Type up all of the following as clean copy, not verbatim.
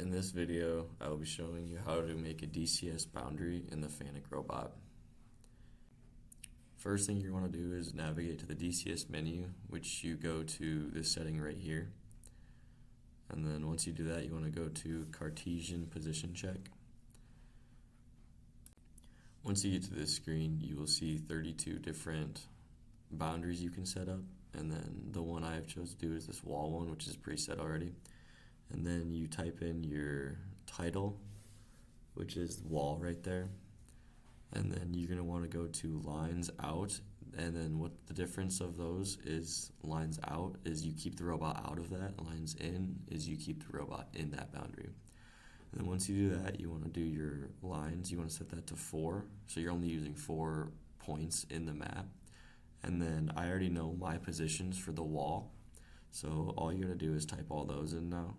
In this video, I will be showing you how to make a DCS boundary in the fanuc robot. First thing you want to do is navigate to the DCS menu, which you go to this setting right here. And then once you do that, you want to go to Cartesian position check. Once you get to this screen, you will see 32 different boundaries you can set up. And then the one I have chosen to do is this wall one, which is preset already. And then you type in your title, which is the wall right there. And then you're going to want to go to lines out. And then what the difference of those is, lines out is you keep the robot out of that. Lines in is you keep the robot in that boundary. And then once you do that, you want to do your lines. You want to set that to 4. So you're only using 4 points in the map. And then I already know my positions for the wall. So all you're going to do is type all those in now.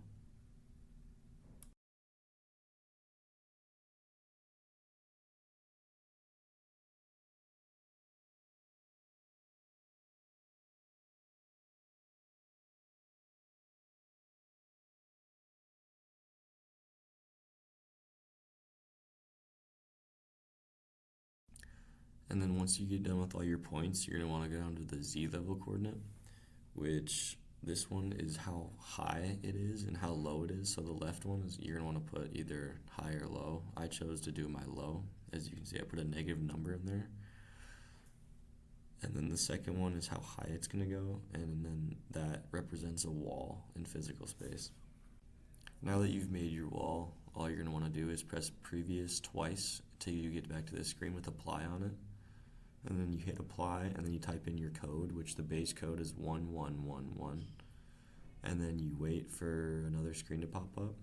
And then once you get done with all your points, you're going to want to go down to the Z level coordinate, which this one is how high it is and how low it is. So the left one is you're going to want to put either high or low. I chose to do my low. As you can see, I put a negative number in there. And then the second one is how high it's going to go, and then that represents a wall in physical space. Now that you've made your wall, all you're going to want to do is press previous twice until you get back to this screen with apply on it. And then you hit apply, and then you type in your code, which the base code is 1111. And then you wait for another screen to pop up.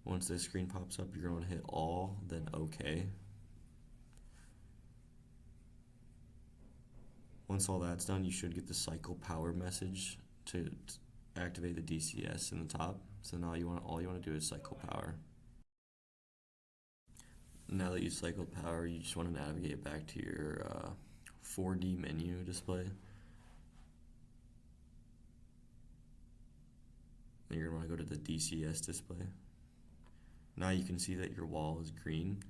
Once this screen pops up, you're going to hit all, then OK. Once all that's done, you should get the cycle power message to activate the DCS in the top. So now all you want to do is cycle power. Now that you cycled power, you just want to navigate back to your 4D menu display. Then you're going to want to go to the DCS display. Now you can see that your wall is green.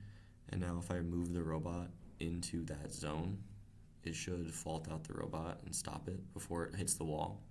And now if I move the robot into that zone, it should fault out the robot and stop it before it hits the wall.